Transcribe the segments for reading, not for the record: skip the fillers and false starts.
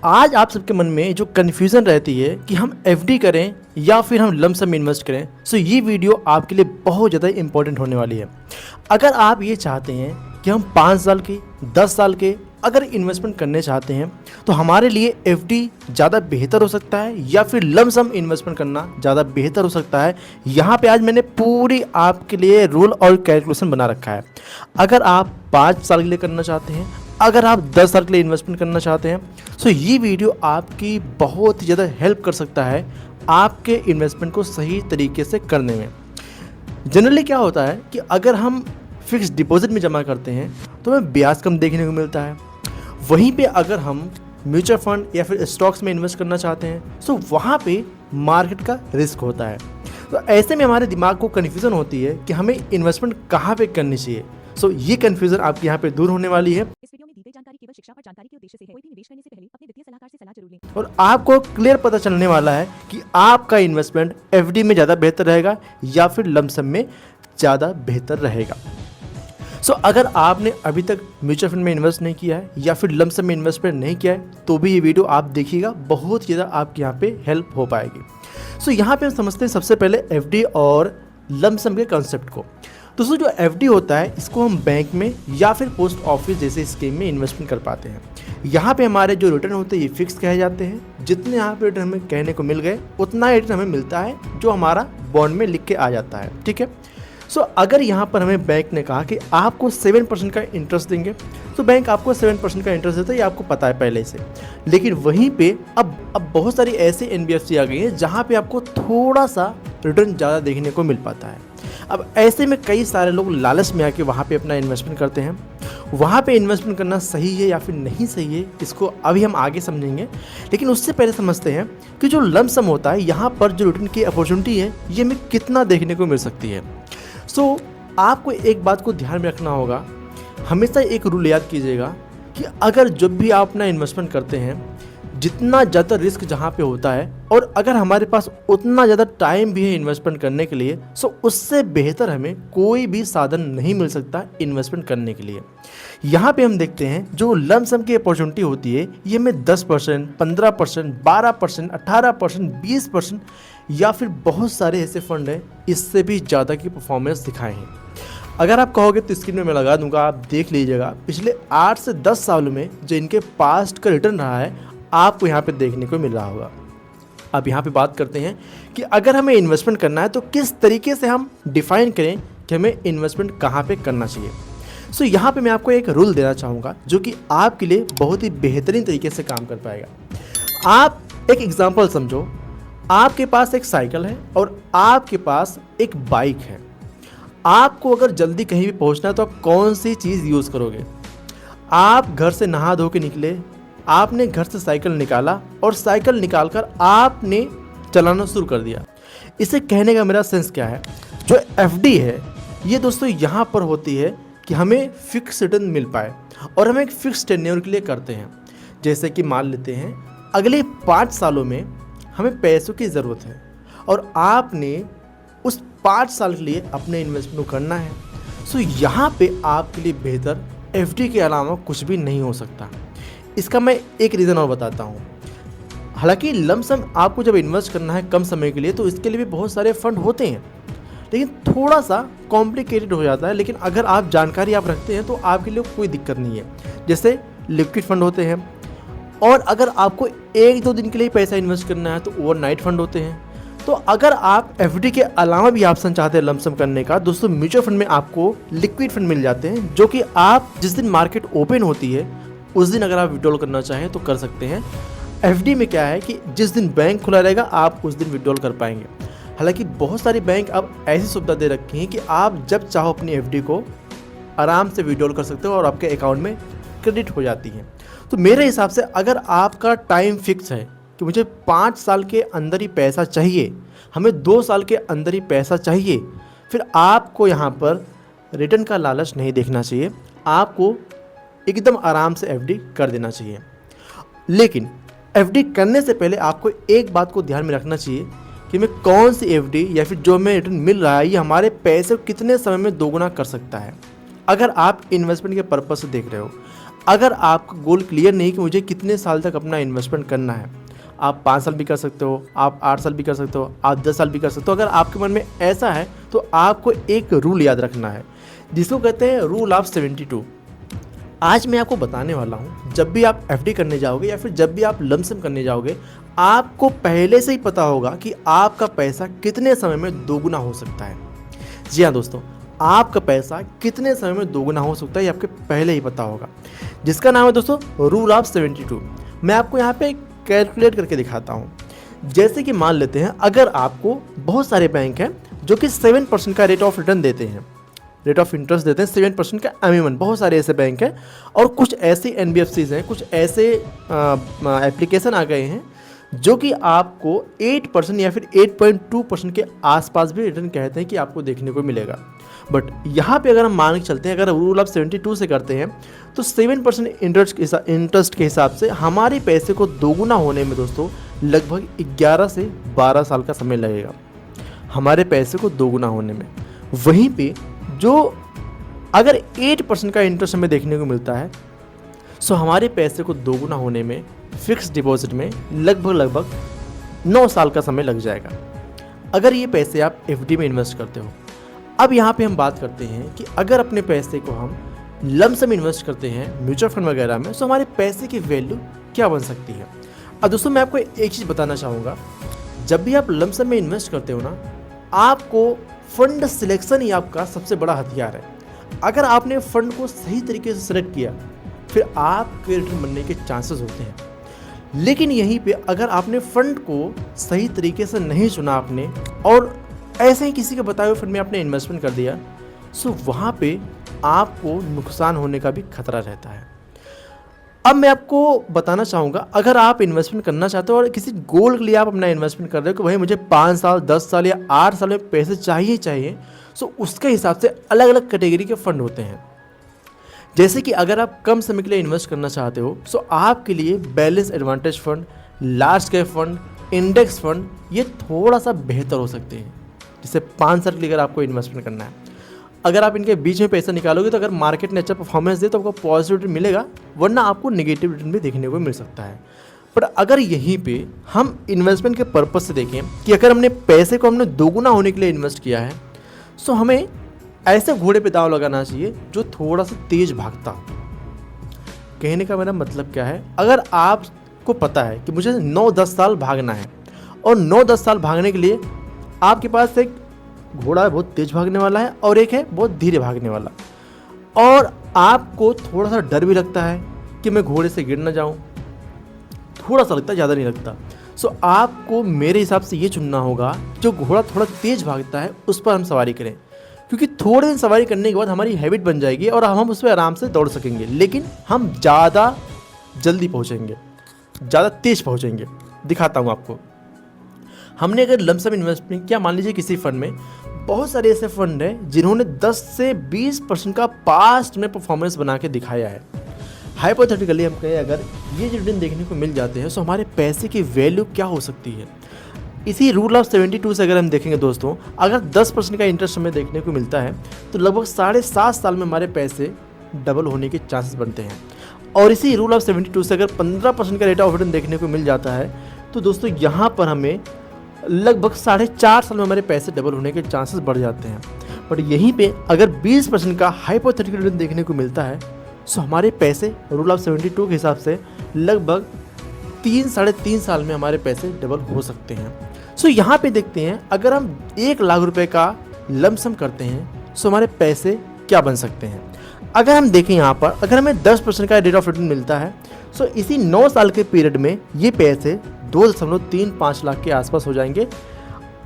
आज आप सबके मन में जो कन्फ्यूज़न रहती है कि हम एफडी करें या फिर हम लमसम में इन्वेस्ट करें, ये वीडियो आपके लिए बहुत ज़्यादा इंपॉर्टेंट होने वाली है। अगर आप ये चाहते हैं कि हम 5 साल के 10 साल के अगर इन्वेस्टमेंट करने चाहते हैं तो हमारे लिए एफडी ज़्यादा बेहतर हो सकता है या फिर लमसम इन्वेस्टमेंट करना ज़्यादा बेहतर हो सकता है, यहाँ पे आज मैंने पूरी आपके लिए रूल और कैलकुलेशन बना रखा है। अगर आप 5 साल के लिए करना चाहते हैं, अगर आप 10 साल के लिए इन्वेस्टमेंट करना चाहते हैं, ये वीडियो आपकी बहुत ही ज़्यादा हेल्प कर सकता है आपके इन्वेस्टमेंट को सही तरीके से करने में। जनरली क्या होता है कि अगर हम फिक्स डिपॉजिट में जमा करते हैं तो हमें ब्याज कम देखने को मिलता है। वहीं पे अगर हम म्यूचुअल फंड या फिर स्टॉक्स में इन्वेस्ट करना चाहते हैं तो वहाँ पे मार्केट का रिस्क होता है। तो ऐसे में हमारे दिमाग को कन्फ्यूज़न होती है कि हमें इन्वेस्टमेंट कहाँ पे करनी चाहिए। ये कन्फ्यूज़न आपके यहाँ पे दूर होने वाली है। इस वीडियो में दी गई जानकारी केवल शिक्षा और जानकारी के उद्देश्य से है। कोई भी निवेश करने से पहले अपने वित्तीय सलाहकार से सलाह जरूर लें। और आपको क्लियर पता चलने वाला है कि आपका इन्वेस्टमेंट एफडी में ज़्यादा बेहतर रहेगा या फिर लमसम में ज़्यादा बेहतर रहेगा। अगर आपने अभी तक म्यूचुअल फंड में इन्वेस्ट नहीं किया है या फिर लमसम में इन्वेस्टमेंट नहीं किया है तो भी ये वीडियो आप देखिएगा, बहुत ज़्यादा आपके यहाँ पे हेल्प हो पाएगी। यहाँ पे हम समझते हैं सबसे पहले एफडी और लमसम के कॉन्सेप्ट को। दोस्तों, जो एफडी होता है इसको हम बैंक में या फिर पोस्ट ऑफिस जैसे स्कीम में इन्वेस्टमेंट कर पाते हैं। यहाँ पे हमारे जो रिटर्न होते हैं ये फिक्स कहे जाते हैं। जितने यहाँ पे रिटर्न हमें कहने को मिल गए उतना ही रिटर्न हमें मिलता है जो हमारा बॉन्ड में लिख के आ जाता है। ठीक है। अगर यहाँ पर हमें बैंक ने कहा कि आपको 7% का इंटरेस्ट देंगे तो बैंक आपको 7% का इंटरेस्ट देता है, ये आपको पता है पहले से। लेकिन वहीं पे अब बहुत सारी ऐसे एनबीएफसी आ गई हैं जहाँ पे आपको थोड़ा सा रिटर्न ज़्यादा देखने को मिल पाता है। अब ऐसे में कई सारे लोग लालच में आके वहाँ पे अपना इन्वेस्टमेंट करते हैं। वहाँ पे इन्वेस्टमेंट करना सही है या फिर नहीं सही है इसको अभी हम आगे समझेंगे, लेकिन उससे पहले समझते हैं कि जो लमसम होता है यहाँ पर जो रिटर्न की अपॉर्चुनिटी है ये हमें कितना देखने को मिल सकती है। आपको एक बात को ध्यान में रखना होगा, हमेशा एक रूल याद कीजिएगा कि अगर जब भी आप अपना इन्वेस्टमेंट करते हैं, जितना ज़्यादा रिस्क जहाँ पे होता है और अगर हमारे पास उतना ज़्यादा टाइम भी है इन्वेस्टमेंट करने के लिए, उससे बेहतर हमें कोई भी साधन नहीं मिल सकता इन्वेस्टमेंट करने के लिए। यहाँ पे हम देखते हैं जो लमसम की अपॉर्चुनिटी होती है ये हमें 10%, 15%, 12%, 18%, 20% या फिर बहुत सारे ऐसे फंड हैं इससे भी ज़्यादा की परफॉर्मेंस दिखाए हैं। अगर आप कहोगे तो स्क्रीन में मैं लगा दूंगा, आप देख लीजिएगा पिछले 8 से 10 सालों में जो इनके पास्ट का रिटर्न रहा है आपको यहाँ पे देखने को मिल रहा होगा। अब यहाँ पे बात करते हैं कि अगर हमें इन्वेस्टमेंट करना है तो किस तरीके से हम डिफाइन करें कि हमें इन्वेस्टमेंट कहाँ पे करना चाहिए। यहाँ पे मैं आपको एक रूल देना चाहूँगा जो कि आपके लिए बहुत ही बेहतरीन तरीके से काम कर पाएगा। आप एक एग्जाम्पल समझो, आपके पास एक साइकिल है और आपके पास एक बाइक है। आपको अगर जल्दी कहीं भी पहुंचना है तो आप कौन सी चीज़ यूज़ करोगे? आप घर से नहा धो के निकले, आपने घर से साइकिल निकाला और साइकिल निकालकर आपने चलाना शुरू कर दिया। इसे कहने का मेरा सेंस क्या है, जो एफडी है ये दोस्तों यहाँ पर होती है कि हमें फिक्स रिटर्न मिल पाए और हम एक फिक्स टेन्योर के लिए करते हैं। जैसे कि मान लेते हैं अगले 5 सालों में हमें पैसों की ज़रूरत है और आपने उस 5 साल के लिए अपने इन्वेस्टमेंट करना है। यहाँ पे आपके लिए बेहतर एफडी के अलावा कुछ भी नहीं हो सकता। इसका मैं एक रीज़न और बताता हूँ। हालांकि लमसम आपको जब इन्वेस्ट करना है कम समय के लिए तो इसके लिए भी बहुत सारे फंड होते हैं, लेकिन थोड़ा सा कॉम्प्लिकेटेड हो जाता है। लेकिन अगर आप जानकारी आप रखते हैं तो आपके लिए कोई दिक्कत नहीं है। जैसे लिक्विड फंड होते हैं और अगर आपको 1-2 दिन के लिए पैसा इन्वेस्ट करना है तो ओवरनाइट फंड होते हैं। तो अगर आप एफडी के अलावा भी ऑप्शन चाहते हैं लमसम करने का, दोस्तों म्यूचुअल फंड में आपको लिक्विड फंड मिल जाते हैं जो कि आप जिस दिन मार्केट ओपन होती है उस दिन अगर आप विड्रॉल करना चाहें तो कर सकते हैं। एफडी में क्या है कि जिस दिन बैंक खुला रहेगा आप उस दिन विड्रॉल कर पाएंगे। हालांकि बहुत सारी बैंक अब ऐसी सुविधा दे रखी हैं कि आप जब चाहो अपनी एफडी को आराम से विड्रॉल कर सकते हो और आपके अकाउंट में क्रेडिट हो जाती है। तो मेरे हिसाब से अगर आपका टाइम फिक्स है कि मुझे 5 साल के अंदर ही पैसा चाहिए, हमें 2 साल के अंदर ही पैसा चाहिए, फिर आपको यहाँ पर रिटर्न का लालच नहीं देखना चाहिए। आपको एकदम आराम से एफडी कर देना चाहिए। लेकिन एफडी करने से पहले आपको एक बात को ध्यान में रखना चाहिए कि मैं कौन सी एफडी या फिर जो हमें रिटर्न मिल रहा है ये हमारे पैसे को कितने समय में दोगुना कर सकता है। अगर आप इन्वेस्टमेंट के पर्पज से देख रहे हो, अगर आपका गोल क्लियर नहीं कि मुझे कितने साल तक अपना इन्वेस्टमेंट करना है, आप 5 साल भी कर सकते हो, आप 8 साल भी कर सकते हो, आप 10 साल भी कर सकते हो। अगर आपके मन में ऐसा है तो आपको एक रूल याद रखना है जिसको कहते हैं रूल ऑफ 72। आज मैं आपको बताने वाला हूँ, जब भी आप एफडी करने जाओगे या फिर जब भी आप लमसम करने जाओगे, आपको पहले से ही पता होगा कि आपका पैसा कितने समय में दोगुना हो सकता है। जी हाँ दोस्तों, आपका पैसा कितने समय में दोगुना हो सकता है ये आपके पहले ही पता होगा, जिसका नाम है दोस्तों रूल ऑफ 72। मैं आपको यहाँ पे कैलकुलेट करके दिखाता हूँ। जैसे कि मान लेते हैं, अगर आपको बहुत सारे बैंक हैं जो कि 7% का रेट ऑफ रिटर्न देते हैं, रेट ऑफ इंटरेस्ट देते हैं 7% का एमिमन, बहुत सारे ऐसे बैंक हैं, और कुछ ऐसे एनबीएफसीज हैं, कुछ ऐसे एप्लीकेशन आ गए हैं जो कि आपको 8% या फिर 8.2% के आसपास भी रिटर्न कहते हैं कि आपको देखने को मिलेगा। बट यहाँ पे अगर हम मान के चलते हैं, अगर रूल ऑफ 72 से करते हैं तो 7% इंटरेस्ट के हिसाब से हमारे पैसे को दोगुना होने में दोस्तों लगभग 11 से 12 साल का समय लगेगा, हमारे पैसे को दोगुना होने में। वहीं पे जो अगर 8% का इंटरेस्ट हमें देखने को मिलता है, सो हमारे पैसे को दोगुना होने में फिक्स डिपॉजिट में लगभग 9 साल का समय लग जाएगा, अगर ये पैसे आप एफडी में इन्वेस्ट करते हो। अब यहाँ पे हम बात करते हैं कि अगर अपने पैसे को हम लमसम इन्वेस्ट करते हैं म्यूचुअल फंड वगैरह में, सो हमारे पैसे की वैल्यू क्या बन सकती है। अब दोस्तों मैं आपको एक चीज़ बताना चाहूँगा, जब भी आप लमसम में इन्वेस्ट करते हो ना, आपको फंड सिलेक्शन ही आपका सबसे बड़ा हथियार है। अगर आपने फंड को सही तरीके से सेलेक्ट किया, फिर आपके रिटर्न बनने के चांसेस होते हैं। लेकिन यहीं पे अगर आपने फंड को सही तरीके से नहीं चुना आपने, और ऐसे ही किसी के बताए हुए फंड में आपने इन्वेस्टमेंट कर दिया, सो वहाँ पे आपको नुकसान होने का भी खतरा रहता है। अब मैं आपको बताना चाहूँगा, अगर आप इन्वेस्टमेंट करना चाहते हो और किसी गोल के लिए आप अपना इन्वेस्टमेंट कर रहे हो कि भाई मुझे 5 साल 10 साल या 8 साल में पैसे चाहिए, सो उसके हिसाब से अलग अलग कैटेगरी के फंड होते हैं। जैसे कि अगर आप कम समय के लिए इन्वेस्ट करना चाहते हो, सो आपके लिए balance advantage fund, large cap fund, index fund ये थोड़ा सा बेहतर हो सकते हैं। जैसे 5 साल के लिए अगर आपको इन्वेस्टमेंट करना है, अगर आप इनके बीच में पैसा निकालोगे तो अगर मार्केट ने अच्छा परफॉर्मेंस दे तो आपको पॉजिटिव रिटर्न मिलेगा, वरना आपको नेगेटिव रिटर्न भी देखने को मिल सकता है। पर अगर यहीं पे हम इन्वेस्टमेंट के पर्पज से देखें कि अगर हमने पैसे को हमने दोगुना होने के लिए इन्वेस्ट किया है, सो हमें ऐसे घोड़े पे दांव लगाना चाहिए जो थोड़ा सा तेज भागता हो। कहने का मेरा मतलब क्या है, अगर आपको पता है कि मुझे 9-10 साल भागना है, और 9-10 साल भागने के लिए आपके पास एक घोड़ा है बहुत तेज भागने वाला है और एक है बहुत धीरे भागने वाला, और आपको थोड़ा सा डर भी लगता है कि मैं घोड़े से गिर ना जाऊं, थोड़ा सा लगता है, ज़्यादा नहीं लगता। सो आपको मेरे हिसाब से ये चुनना होगा जो घोड़ा थोड़ा तेज भागता है उस पर हम सवारी करें, क्योंकि थोड़े दिन सवारी करने के बाद हमारी हैबिट बन जाएगी और हम उस पर आराम से दौड़ सकेंगे, लेकिन हम ज़्यादा जल्दी पहुँचेंगे, ज़्यादा तेज पहुँचेंगे। दिखाता हूँ आपको। हमने अगर लमसम इन्वेस्टमेंट किया, मान लीजिए किसी फंड में, बहुत सारे ऐसे फंड हैं जिन्होंने 10 से 20% का पास्ट में परफॉर्मेंस बना के दिखाया है। हाइपोथेटिकली हम कहें अगर ये रिटर्न देखने को मिल जाते हैं तो हमारे पैसे की वैल्यू क्या हो सकती है। इसी रूल ऑफ 72 से अगर हम देखेंगे दोस्तों, अगर 10% का इंटरेस्ट हमें देखने को मिलता है तो लगभग 7.5 साल में हमारे पैसे डबल होने के चांसेस बनते हैं। और इसी रूल ऑफ 72 से अगर 15% का रेट ऑफ रिटर्न देखने को मिल जाता है तो दोस्तों यहाँ पर हमें लगभग 4.5 साल में हमारे पैसे डबल होने के चांसेस बढ़ जाते हैं। बट यहीं पे अगर 20% का हाइपोथेटिकल रिटर्न देखने को मिलता है सो हमारे पैसे रूल ऑफ 72 के हिसाब से लगभग 3-3.5 साल में हमारे पैसे डबल हो सकते हैं। सो यहाँ पे देखते हैं, अगर हम 1 लाख रुपए का लमसम करते हैं सो हमारे पैसे क्या बन सकते हैं। अगर हम देखें यहाँ पर, अगर हमें 10% का रेट ऑफ रिटर्न मिलता है सो इसी 9 साल के पीरियड में ये पैसे 2.35 लाख के आसपास हो जाएंगे।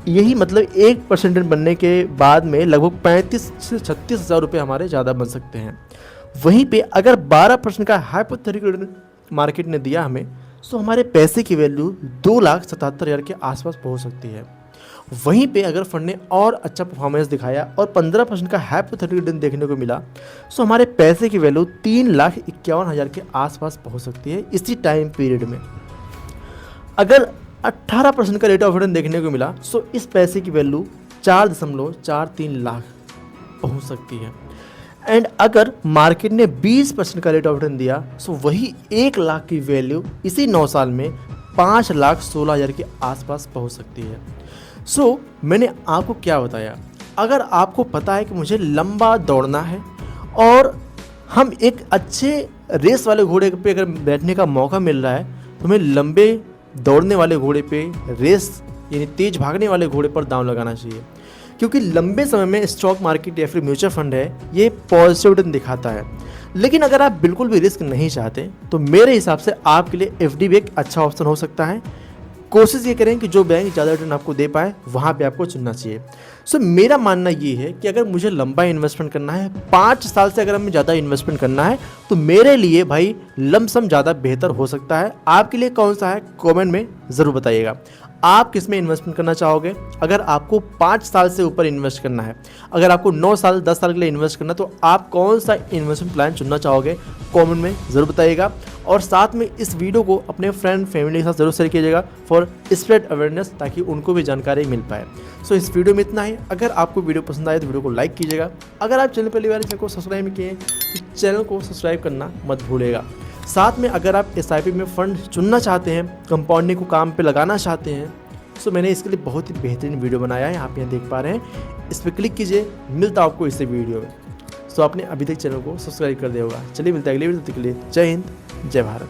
यही मतलब 1% बनने के बाद में लगभग 35 से 36 हज़ार रुपये हमारे ज़्यादा बन सकते हैं। वहीं पे अगर 12% का हाइपोथेटिकल रिटर्न मार्केट ने दिया हमें सो हमारे पैसे की वैल्यू 2,77,000 के आसपास पहुंच सकती है। वहीं पे अगर फंड ने और अच्छा परफॉर्मेंस दिखाया और 15% का हाइपोथेटिकल रिटर्न देखने को मिला सो हमारे पैसे की वैल्यू 3,51,000 के आसपास पहुंच सकती है इसी टाइम पीरियड में। अगर 18% का रेट ऑफ रिटर्न देखने को मिला सो इस पैसे की वैल्यू 4.43 लाख पहुंच सकती है। एंड अगर मार्केट ने 20% का रेट ऑफ रिटर्न दिया सो वही 1 लाख की वैल्यू इसी 9 साल में 5,16,000 के आसपास पहुंच सकती है। सो मैंने आपको क्या बताया, अगर आपको पता है कि मुझे लंबा दौड़ना है और हम एक अच्छे रेस वाले घोड़े पे अगर बैठने का मौका मिल रहा है तो हमें लंबे दौड़ने वाले घोड़े पे, रेस यानी तेज भागने वाले घोड़े पर दांव लगाना चाहिए, क्योंकि लंबे समय में स्टॉक मार्केट या फिर म्यूचुअल फंड है ये पॉजिटिव रिटर्न दिखाता है। लेकिन अगर आप बिल्कुल भी रिस्क नहीं चाहते तो मेरे हिसाब से आपके लिए एफडी भी एक अच्छा ऑप्शन हो सकता है। कोशिश ये करें कि जो बैंक ज़्यादा रिटर्न आपको दे पाए वहाँ पे आपको चुनना चाहिए। सो मेरा मानना ये है कि अगर मुझे लंबा इन्वेस्टमेंट करना है, 5 साल से अगर हमें ज़्यादा इन्वेस्टमेंट करना है तो मेरे लिए भाई लमसम ज़्यादा बेहतर हो सकता है। आपके लिए कौन सा है कमेंट में ज़रूर बताइएगा। आप किस में इन्वेस्टमेंट करना चाहोगे? अगर आपको 5 साल से ऊपर इन्वेस्ट करना है, अगर आपको 9 साल 10 साल के लिए इन्वेस्ट करना है तो आप कौन सा इन्वेस्टमेंट प्लान चुनना चाहोगे कमेंट में ज़रूर बताइएगा। और साथ में इस वीडियो को अपने फ्रेंड फैमिली के साथ ज़रूर शेयर कीजिएगा फॉर स्प्रेड अवेयरनेस, ताकि उनको भी जानकारी मिल पाए। सो इस वीडियो में इतना ही। अगर आपको वीडियो पसंद आए तो वीडियो को लाइक कीजिएगा। अगर आप चैनल पहली बार चैनल को सब्सक्राइब नहीं किए तो चैनल को सब्सक्राइब करना मत भूलिएगा। साथ में अगर आप SIP में फ़ंड चुनना चाहते हैं, कंपाउंडिंग को काम पे लगाना चाहते हैं, सो मैंने इसके लिए बहुत ही बेहतरीन वीडियो बनाया है, आप यहाँ देख पा रहे हैं। इस पर क्लिक कीजिए, मिलता आपको इससे वीडियो में। सो आपने अभी तक चैनल को सब्सक्राइब कर दिया होगा। चलिए मिलता है अगले वीडियो के लिए। जय हिंद, जय भारत।